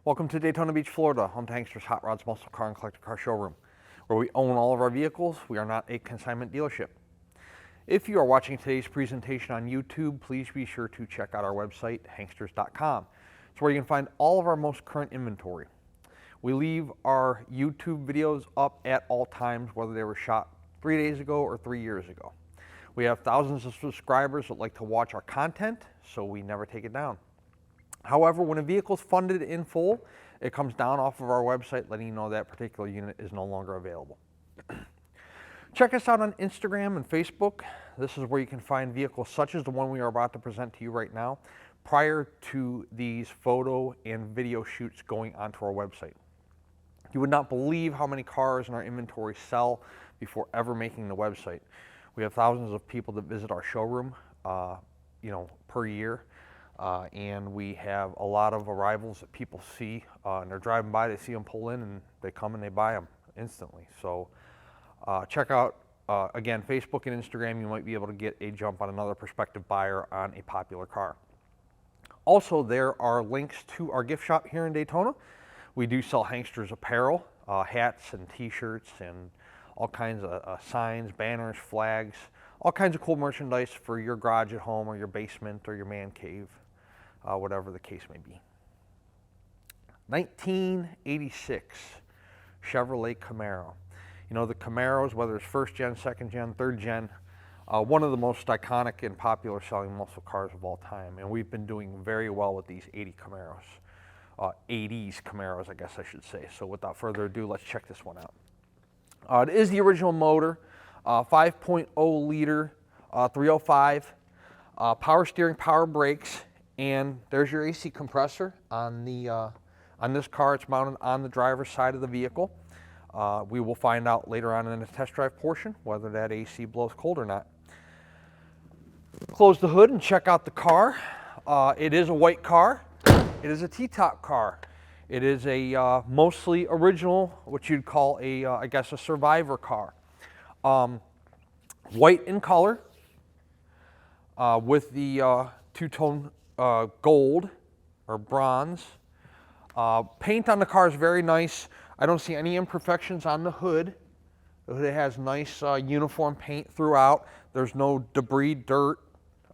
Welcome to Daytona Beach, Florida, home to Hankster's Hot Rods, Muscle Car, and Collector Car Showroom, where we own all of our vehicles. We are not a consignment dealership. If you are watching today's presentation on YouTube, please be sure to check out our website, hanksters.com. It's where you can find all of our most current inventory. We leave our YouTube videos up at all times, whether they were shot 3 days ago or 3 years ago. We have thousands of subscribers that like to watch our content, so we never take it down. However, when a vehicle is funded in full, it comes down off of our website letting you know that particular unit is no longer available. Check us out on Instagram and Facebook. This is where you can find vehicles such as the one we are about to present to you right now, prior to these photo and video shoots going onto our website. You would not believe how many cars in our inventory sell before ever making the website. We have thousands of people that visit our showroom, per year. And we have a lot of arrivals that people see, and they're driving by, they see them pull in, and they come and they buy them instantly. So check out, again, Facebook and Instagram. You might be able to get a jump on another prospective buyer on a popular car. Also, there are links to our gift shop here in Daytona. We do sell Hanksters apparel, hats and t-shirts and all kinds of signs, banners, flags, all kinds of cool merchandise for your garage at home or your basement or your man cave, whatever the case may be. 1986 Chevrolet Camaro. You know, the Camaros, whether it's first gen, second gen, third gen, one of the most iconic and popular selling muscle cars of all time. And we've been doing very well with these 80 Camaros. 80s Camaros, I guess I should say. So without further ado, let's check this one out. It is the original motor, 5.0 liter, 305, power steering, power brakes, and there's your AC compressor on this car. It's mounted on the driver's side of the vehicle. We will find out later on in the test drive portion whether that AC blows cold or not. Close the hood and check out the car. It is a white car. It is a T-top car. It is a mostly original, what you'd call I guess a survivor car. White in color with the two-tone gold or bronze. Paint on the car is very nice. I don't see any imperfections on the hood. The hood has nice uniform paint throughout. There's no debris, dirt,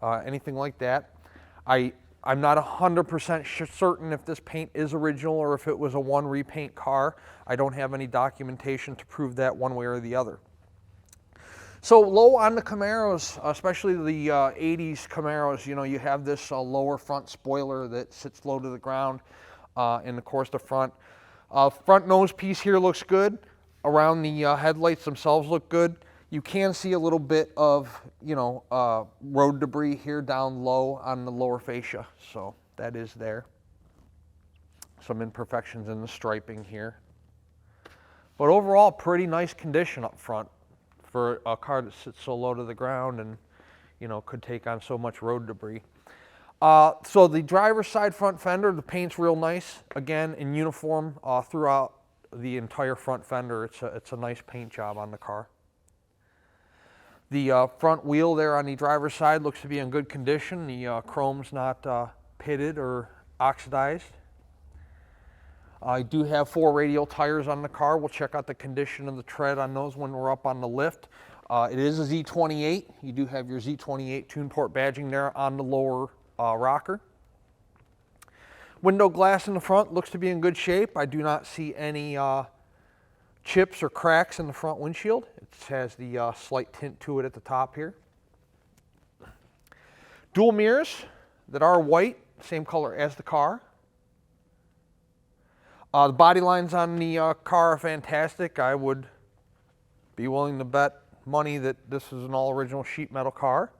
anything like that. I'm not 100% certain if this paint is original or if it was a one repaint car. I don't have any documentation to prove that one way or the other. So low on the Camaros, especially the 80s Camaros, you know, you have this lower front spoiler that sits low to the ground, and of course the front. Front nose piece here looks good. Around the headlights themselves look good. You can see a little bit of, road debris here down low on the lower fascia, so that is there. Some imperfections in the striping here. But overall, pretty nice condition up front for a car that sits so low to the ground and, could take on so much road debris. So the driver's side front fender, the paint's real nice. Again, in uniform throughout the entire front fender. It's a nice paint job on the car. The front wheel there on the driver's side looks to be in good condition. The chrome's not pitted or oxidized. I do have 4 radial tires on the car. We'll check out the condition of the tread on those when we're up on the lift. It is a Z28. You do have your Z28 tune port badging there on the lower rocker. Window glass in the front looks to be in good shape. I do not see any chips or cracks in the front windshield. It has the slight tint to it at the top here. Dual mirrors that are white, same color as the car. The body lines on the car are fantastic. I would be willing to bet money that this is an all original sheet metal car.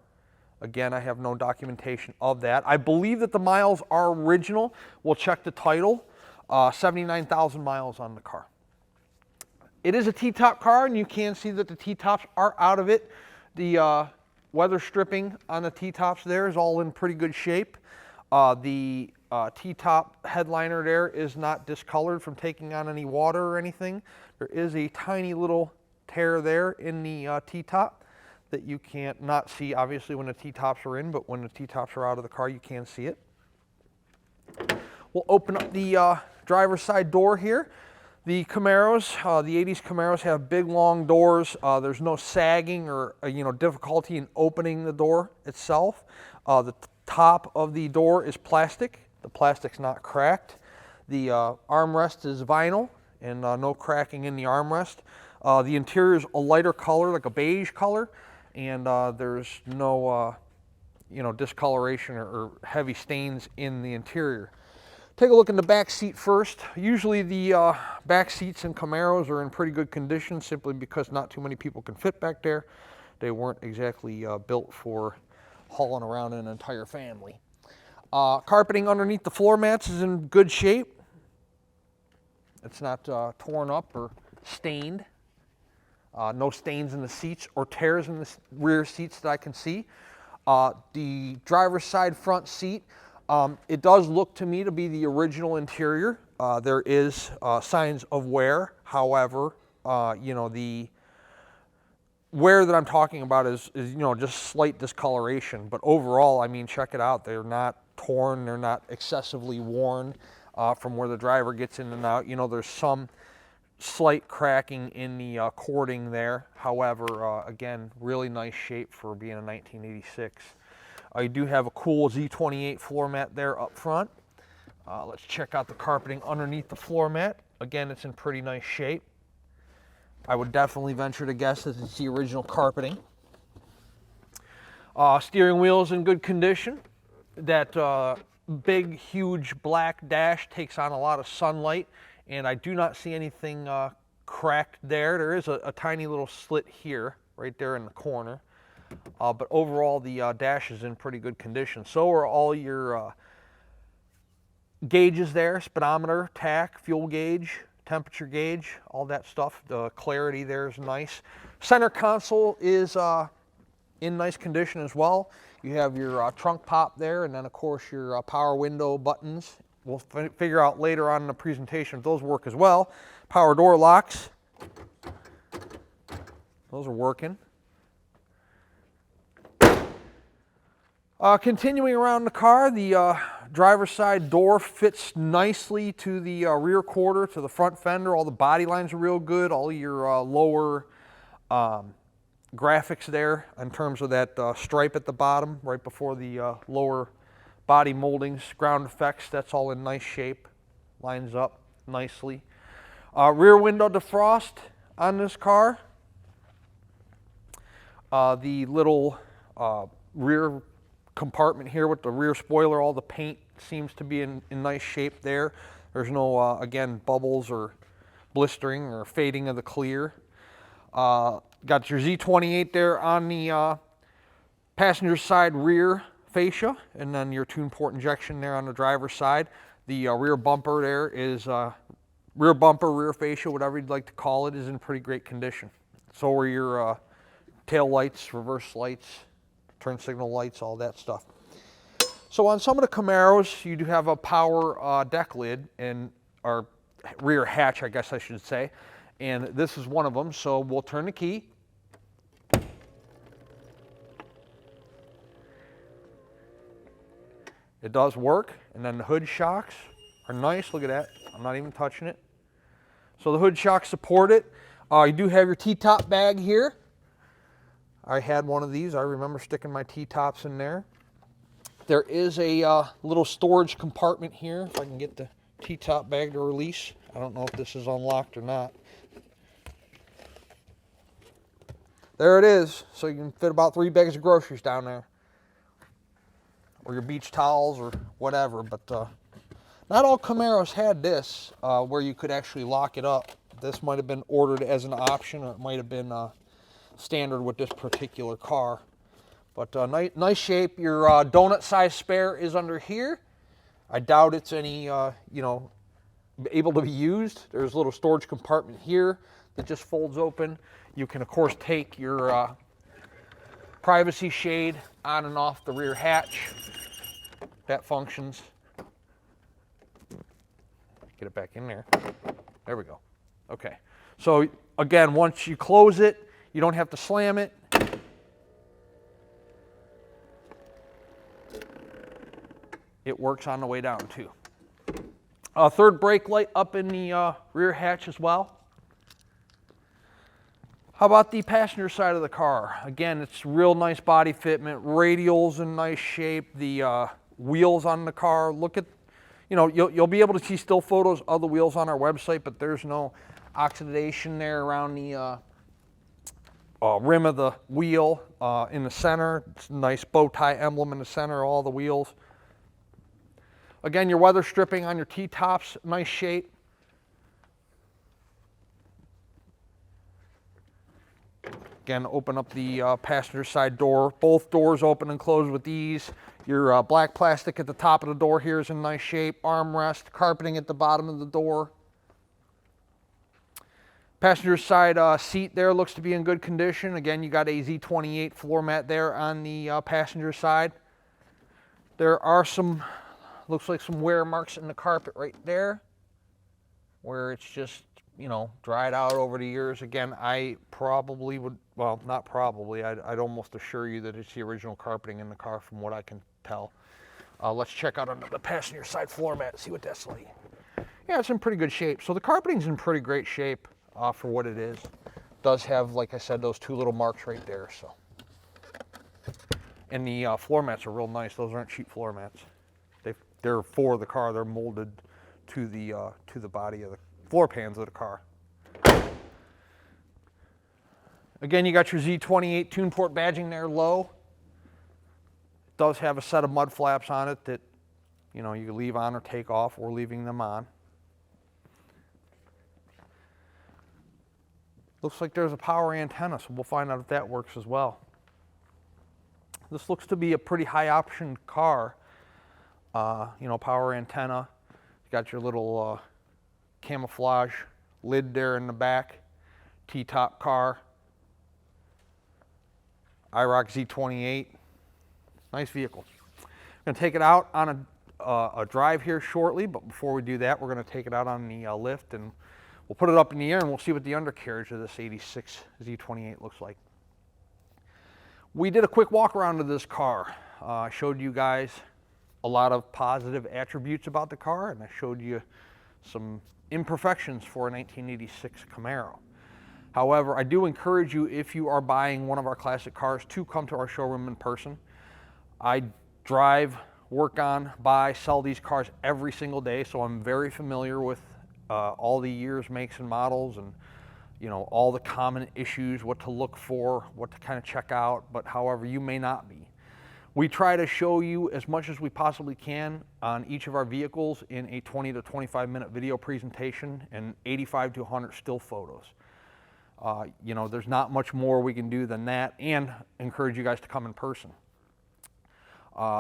Again, I have no documentation of that. I believe that the miles are original. We'll check the title. 79,000 miles on the car. It is a T-top car, and you can see that the T-tops are out of it. The weather stripping on the T-tops there is all in pretty good shape. The T-top headliner there is not discolored from taking on any water or anything. There is a tiny little tear there in the T-top that you can't not see, obviously, when the T-tops are in, but when the T-tops are out of the car, you can see it. We'll open up the driver's side door here. The Camaros, the 80s Camaros have big long doors. There's no sagging or difficulty in opening the door itself. The top of the door is plastic. The plastic's not cracked. The armrest is vinyl and no cracking in the armrest. The interior is a lighter color, like a beige color, and there's no discoloration or heavy stains in the interior. Take a look in the back seat first. Usually the back seats in Camaros are in pretty good condition simply because not too many people can fit back there. They weren't exactly built for hauling around an entire family. Carpeting underneath the floor mats is in good shape. It's not torn up or stained. No stains in the seats or tears in the rear seats that I can see. The driver's side front seat, it does look to me to be the original interior. There is signs of wear. However, the wear that I'm talking about is just slight discoloration. But overall, I mean, check it out. They're not torn. They're not excessively worn from where the driver gets in and out. There's some slight cracking in the cording there. However, again, really nice shape for being a 1986. You do have a cool Z28 floor mat there up front. Let's check out the carpeting underneath the floor mat. Again, it's in pretty nice shape. I would definitely venture to guess that it's the original carpeting. Steering wheel is in good condition. That big, huge black dash takes on a lot of sunlight, and I do not see anything cracked there. There is a tiny little slit here, right there in the corner. But overall, the dash is in pretty good condition. So are all your gauges there, speedometer, tach, fuel gauge, temperature gauge, all that stuff. The clarity there is nice. Center console is in nice condition as well. You have your trunk pop there, and then of course your power window buttons. We'll figure out later on in the presentation if those work as well. Power door locks. Those are working. Continuing around the car, the driver's side door fits nicely to the rear quarter, to the front fender. All the body lines are real good. All your lower graphics there in terms of that stripe at the bottom, right before the lower body moldings, ground effects, that's all in nice shape. Lines up nicely. Rear window defrost on this car. The little rear compartment here with the rear spoiler, all the paint seems to be in nice shape there. There's no, again, bubbles or blistering or fading of the clear. Got your Z28 there on the passenger side rear fascia, and then your tune port injection there on the driver's side. The rear bumper there is, rear bumper, rear fascia, whatever you'd like to call it, is in pretty great condition. So are your tail lights, reverse lights, turn signal lights, all that stuff. So on some of the Camaros, you do have a power deck lid, or rear hatch, I guess I should say. And this is one of them, so we'll turn the key. It does work, and then the hood shocks are nice. Look at that. I'm not even touching it. So the hood shocks support it. You do have your T-top bag here. I had one of these. I remember sticking my T-tops in there. There is a little storage compartment here, if I can get the T-top bag to release. I don't know if this is unlocked or not. There it is. So you can fit about 3 bags of groceries down there, or your beach towels or whatever. But not all Camaros had this, where you could actually lock it up. This might have been ordered as an option, or it might have been standard with this particular car. But nice shape. Your donut-sized spare is under here. I doubt it's any, able to be used. There's a little storage compartment here that just folds open. You can, of course, take your privacy shade on and off the rear hatch. That functions. Get it back in there. There we go. Okay. So, again, once you close it, you don't have to slam it. It works on the way down, too. Third brake light up in the rear hatch as well. How about the passenger side of the car? Again, it's real nice body fitment, radials in nice shape, the wheels on the car. Look at, you know, you'll be able to see still photos of the wheels on our website, but there's no oxidation there around the rim of the wheel. In the center, it's a nice bow tie emblem in the center of all the wheels. Again, your weather stripping on your T-tops, nice shape. Again, open up the passenger side door. Both doors open and close with ease. Your black plastic at the top of the door here is in nice shape. Armrest, carpeting at the bottom of the door. Passenger side seat there looks to be in good condition. Again, you got a Z28 floor mat there on the passenger side. There are some, looks like some wear marks in the carpet right there, where it's just, you know, dried out over the years. Again, I probably would, well, not probably, I'd almost assure you that it's the original carpeting in the car from what I can tell. Let's check out under the passenger side floor mat, see what that's like. Yeah, it's in pretty good shape. So the carpeting's in pretty great shape for what it is. Does have, like I said, those two little marks right there. So, and the floor mats are real nice. Those aren't cheap floor mats. They're for the car. They're molded to the body of the floor pans of the car. Again, you got your Z28 tune port badging there low. It does have a set of mud flaps on it that, you know, you can leave on or take off. We're leaving them on. Looks like there's a power antenna, so we'll find out if that works as well. This looks to be a pretty high option car. You know, power antenna. You got your little camouflage lid there in the back. T-top car. IROC Z28. Nice vehicle. I'm going to take it out on a drive here shortly, but before we do that, we're going to take it out on the lift, and we'll put it up in the air and we'll see what the undercarriage of this 86 Z28 looks like. We did a quick walk around of this car. I showed you guys a lot of positive attributes about the car, and I showed you some imperfections for a 1986 Camaro. However, I do encourage you, if you are buying one of our classic cars, to come to our showroom in person. I drive, work on, buy, sell these cars every single day, so I'm very familiar with all the years, makes, and models, and, you know, all the common issues, what to look for, what to kind of check out. But however, you may not be. We try to show you as much as we possibly can on each of our vehicles in a 20 to 25 minute video presentation and 85 to 100 still photos. You know, there's not much more we can do than that, and encourage you guys to come in person.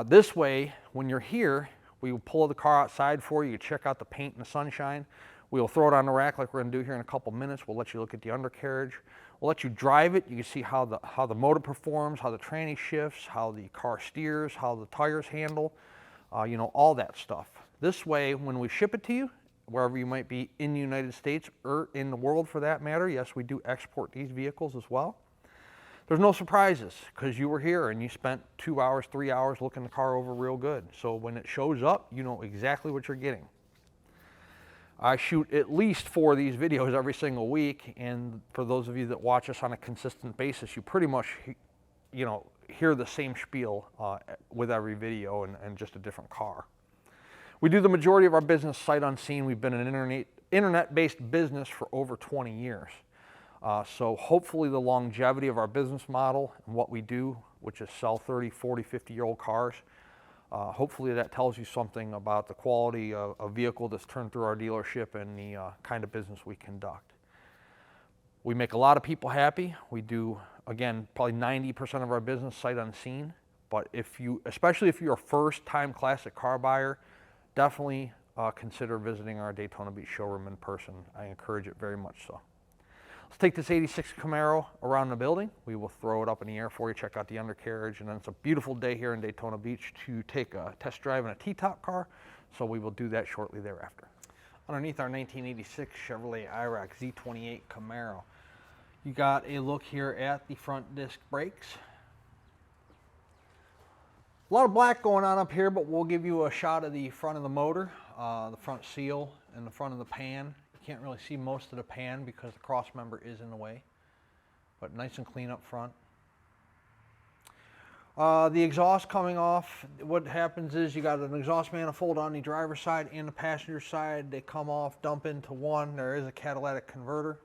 This way, when you're here, we will pull the car outside for you, check out the paint and the sunshine. We'll throw it on the rack like we're going to do here in a couple minutes. We'll let you look at the undercarriage. We'll let you drive it. You can see how the motor performs, how the tranny shifts, how the car steers, how the tires handle, you know, all that stuff. This way, when we ship it to you, wherever you might be in the United States or in the world for that matter, yes, we do export these vehicles as well. There's no surprises because you were here and you spent 2 hours, 3 hours looking the car over real good. So when it shows up, you know exactly what you're getting. I shoot at least 4 of these videos every single week, and for those of you that watch us on a consistent basis, you pretty much, you know, hear the same spiel with every video and just a different car. We do the majority of our business sight unseen. We've been an internet-based business for over 20 years. So hopefully the longevity of our business model and what we do, which is sell 30, 40, 50-year-old cars, hopefully that tells you something about the quality of a vehicle that's turned through our dealership and the kind of business we conduct. We make a lot of people happy. We do, again, probably 90% of our business sight unseen. But especially if you're a first-time classic car buyer, definitely consider visiting our Daytona Beach showroom in person. I encourage it very much so. Let's take this 86 Camaro around the building. We will throw it up in the air for you, check out the undercarriage, and then it's a beautiful day here in Daytona Beach to take a test drive in a T-top car, so we will do that shortly thereafter. Underneath our 1986 Chevrolet IROC Z28 Camaro, you got a look here at the front disc brakes. A lot of black going on up here, but we'll give you a shot of the front of the motor. the front seal and the front of the pan. You can't really see most of the pan because the cross member is in the way, but nice and clean up front. The exhaust coming off, what happens is you got an exhaust manifold on the driver's side and the passenger side. They come off, dump into one. There is a catalytic converter.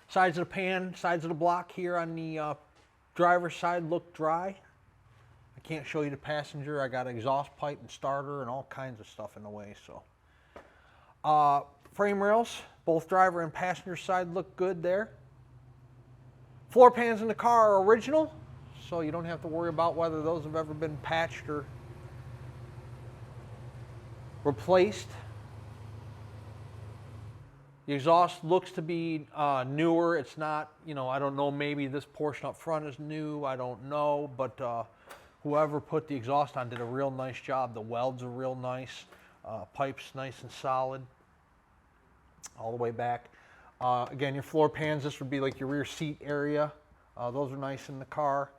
Sides of the pan, sides of the block here on the driver's side look dry. I can't show you the passenger. I got an exhaust pipe and starter and all kinds of stuff in the way. So, frame rails, both driver and passenger side look good there. Floor pans in the car are original, so you don't have to worry about whether those have ever been patched or replaced. The exhaust looks to be newer. It's not, you know, I don't know, maybe this portion up front is new. I don't know, but whoever put the exhaust on did a real nice job. The welds are real nice. Pipes nice and solid all the way back. Again, your floor pans, this would be like your rear seat area. Those are nice in the car.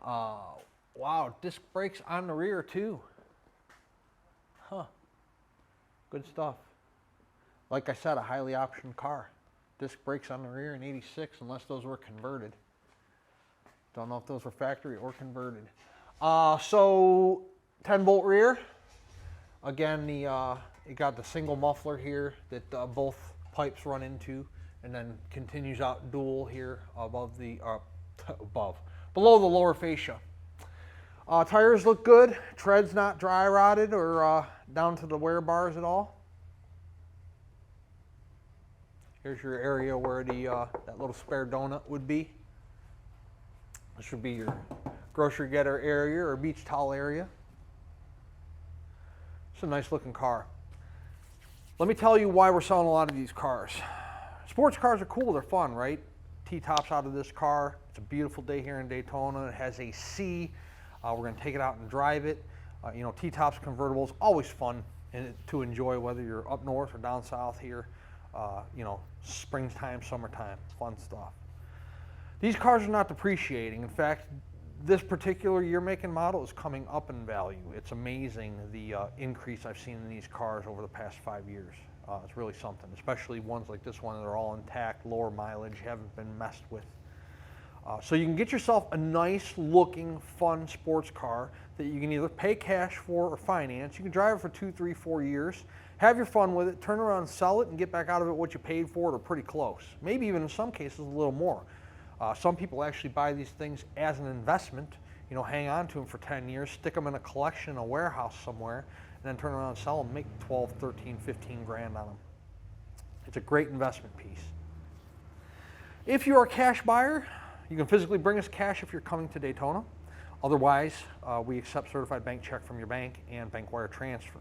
Wow, disc brakes on the rear too. Huh, good stuff. Like I said, a highly optioned car. Disc brakes on the rear in '86, unless those were converted. Don't know if those were factory or converted. So 10-bolt rear. Again, you got the single muffler here that both pipes run into, and then continues out dual here above the below the lower fascia. Tires look good. Tread's not dry rotted or down to the wear bars at all. Here's your area where the that little spare donut would be. This would be your grocery getter area or beach towel area. It's a nice looking car. Let me tell you why we're selling a lot of these cars. Sports cars are cool, they're fun, right? T-tops out of this car. It's a beautiful day here in Daytona. It has AC. We're going to take it out and drive it. You know, T-tops, convertibles, always fun to enjoy, whether you're up north or down south here. You know, springtime, summertime, fun stuff. These cars are not depreciating. In fact, this particular year, make, and model is coming up in value. It's amazing the increase I've seen in these cars over the past 5 years. It's really something, especially ones like this one that are all intact, lower mileage, haven't been messed with. So you can get yourself a nice looking, fun sports car that you can either pay cash for or finance. You can drive it for 2, 3, 4 years, have your fun with it, turn around and sell it and get back out of it what you paid for it or pretty close. Maybe even in some cases a little more. Some people actually buy these things as an investment, you know, hang on to them for 10 years, stick them in a collection in a warehouse somewhere, and then turn around and sell them, make 12, 13, 15 grand on them. It's a great investment piece. If you're a cash buyer, you can physically bring us cash if you're coming to Daytona. Otherwise, we accept certified bank check from your bank and bank wire transfer.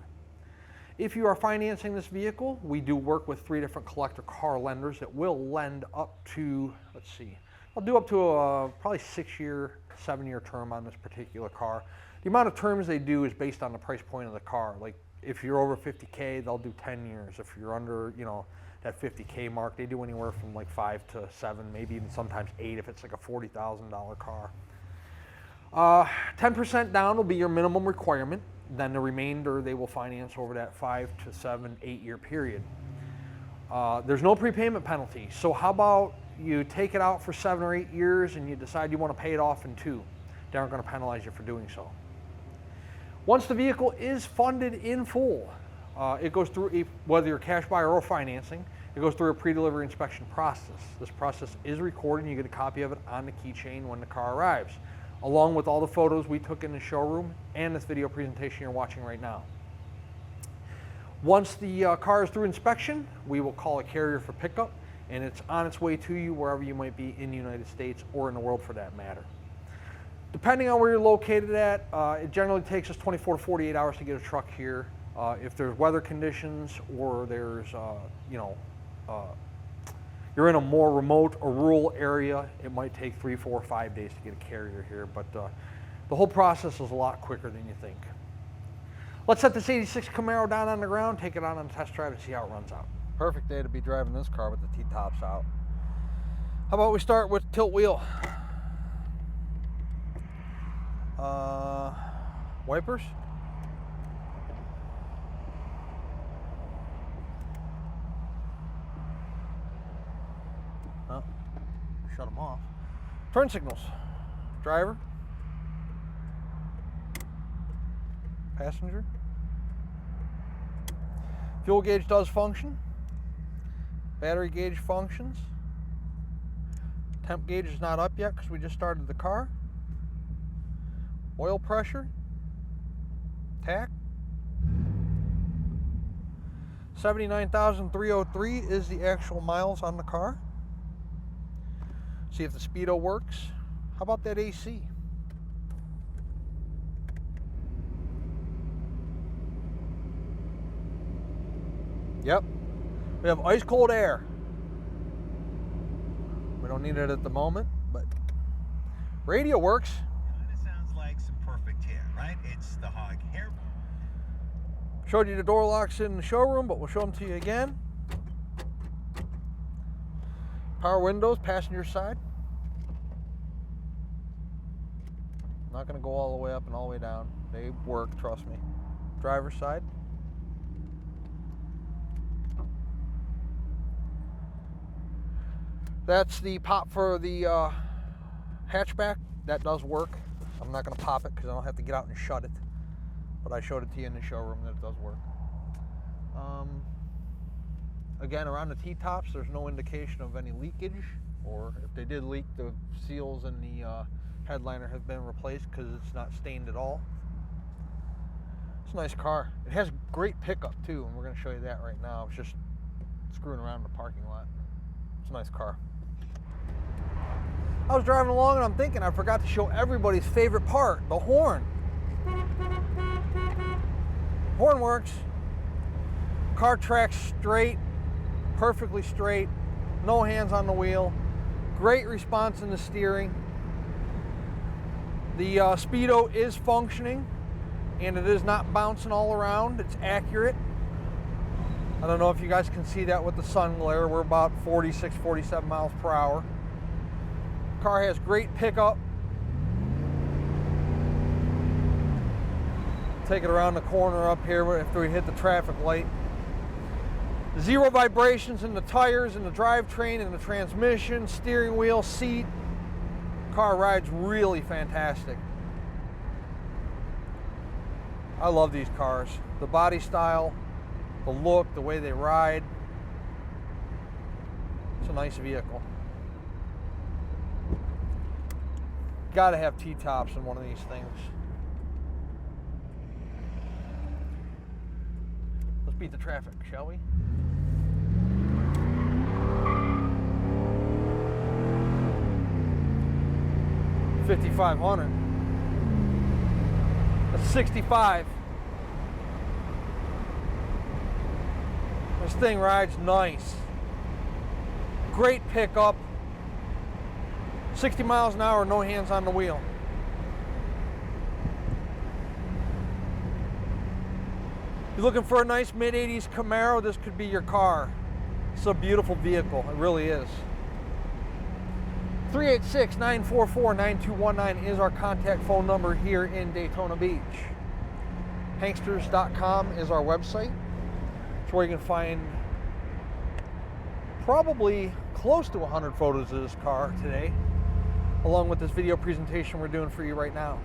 If you are financing this vehicle, we do work with 3 different collector car lenders that will lend up to, let's see, I'll do up to a probably 6-year, 7-year term on this particular car. The amount of terms they do is based on the price point of the car. Like if you're over 50K, they'll do 10 years. If you're under, you know, that 50K mark, they do anywhere from like 5 to 7, maybe even sometimes 8 if it's like a $40,000 car. 10% down will be your minimum requirement. Then the remainder they will finance over that 5 to 7, 8-year period. There's no prepayment penalty. So how about you take it out for 7 or 8 years and you decide you want to pay it off in 2. They aren't going to penalize you for doing so. Once the vehicle is funded in full, it goes through, whether you're a cash buyer or financing, it goes through a pre-delivery inspection process. This process is recorded and you get a copy of it on the keychain when the car arrives, along with all the photos we took in the showroom and this video presentation you're watching right now. Once the car is through inspection, we will call a carrier for pickup, and it's on its way to you wherever you might be in the United States or in the world for that matter. Depending on where you're located at, it generally takes us 24 to 48 hours to get a truck here. If there's weather conditions or there's, you're in a more remote or rural area, it might take 3, 4, 5 days to get a carrier here, but the whole process is a lot quicker than you think. Let's set this 86 Camaro down on the ground, take it out on a test drive and see how it runs out. Perfect day to be driving this car with the T-tops out. How about we start with tilt wheel? Wipers. Oh, shut them off. Turn signals. Driver. Passenger. Fuel gauge does function. Battery gauge functions. Temp gauge is not up yet because we just started the car. Oil pressure. Tach. 79,303 is the actual miles on the car. See if the speedo works. How about that AC? Yep. We have ice cold air. We don't need it at the moment, but radio works. It sounds like some perfect hair, right? It's the hog hair. Showed you the door locks in the showroom, but we'll show them to you again. Power windows, passenger side. Not going to go all the way up and all the way down. They work, trust me. Driver's side. That's the pop for the hatchback. That does work. I'm not going to pop it because I don't have to get out and shut it. But I showed it to you in the showroom that it does work. Again, around the T-tops, there's no indication of any leakage, or if they did leak, the seals in the headliner have been replaced because it's not stained at all. It's a nice car. It has great pickup too, and we're going to show you that right now. It's just screwing around in the parking lot. It's a nice car. I was driving along and I'm thinking I forgot to show everybody's favorite part, the horn. Horn works. Car tracks straight, perfectly straight, no hands on the wheel. Great response in the steering. The speedo is functioning and it is not bouncing all around. It's accurate. I don't know if you guys can see that with the sun glare. We're about 46, 47 miles per hour. Car has great pickup. Take it around the corner up here after we hit the traffic light. Zero vibrations in the tires, in the drivetrain, in the transmission, steering wheel, seat. Car rides really fantastic. I love these cars. The body style, the look, the way they ride. It's a nice vehicle. Gotta have T-tops in one of these things. Let's beat the traffic, shall we? $5,500. That's 65. This thing rides nice. Great pickup. 60 miles an hour, no hands on the wheel. You're looking for a nice mid-80s Camaro, this could be your car. It's a beautiful vehicle, it really is. 386-944-9219 is our contact phone number here in Daytona Beach. Hanksters.com is our website. It's where you can find probably close to 100 photos of this car today, along with this video presentation we're doing for you right now.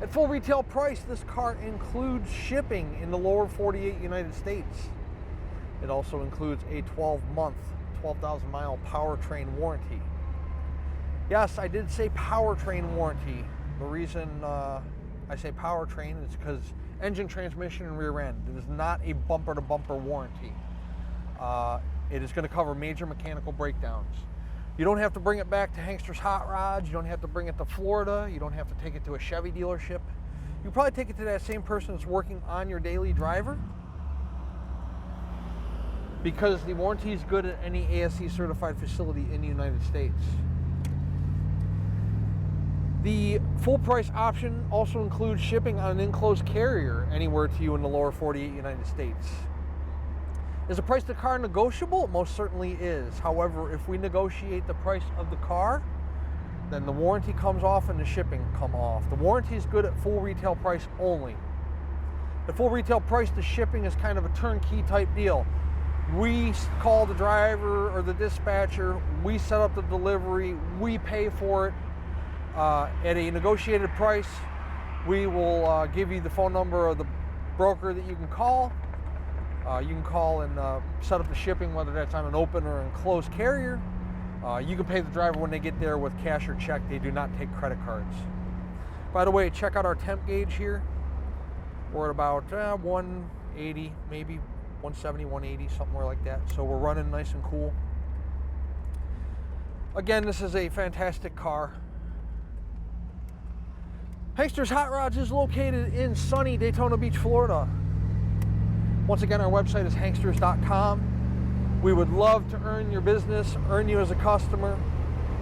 At full retail price, this car includes shipping in the lower 48 United States. It also includes a 12-month, 12,000 mile powertrain warranty. Yes, I did say powertrain warranty. The reason I say powertrain is because engine, transmission, and rear end. It is not a bumper-to-bumper warranty. It is going to cover major mechanical breakdowns. You don't have to bring it back to Hankster's Hot Rods. You don't have to bring it to Florida. You don't have to take it to a Chevy dealership. You probably take it to that same person that's working on your daily driver, because the warranty is good at any ASE certified facility in the United States. The full price option also includes shipping on an enclosed carrier anywhere to you in the lower 48 United States. Is the price of the car negotiable? It most certainly is. However, if we negotiate the price of the car, then the warranty comes off and the shipping come off. The warranty is good at full retail price only. At full retail price, the shipping is kind of a turnkey type deal. We call the driver or the dispatcher, we set up the delivery, we pay for it at a negotiated price. We will give you the phone number of the broker that you can call. You can call and set up the shipping, whether that's on an open or enclosed carrier. You can pay the driver when they get there with cash or check. They do not take credit cards. By the way, check out our temp gauge here. We're at about 180, maybe 170, 180, somewhere like that. So we're running nice and cool. Again, this is a fantastic car. Hankster's Hot Rods is located in sunny Daytona Beach, Florida. Once again, our website is hanksters.com. We would love to earn your business, earn you as a customer,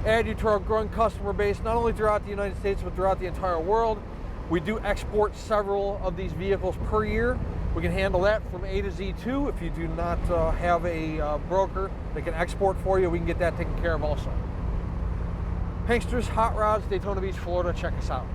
add you to our growing customer base, not only throughout the United States, but throughout the entire world. We do export several of these vehicles per year. We can handle that from A to Z too. If you do not have a broker that can export for you, we can get that taken care of also. Hankster's Hot Rods, Daytona Beach, Florida. Check us out.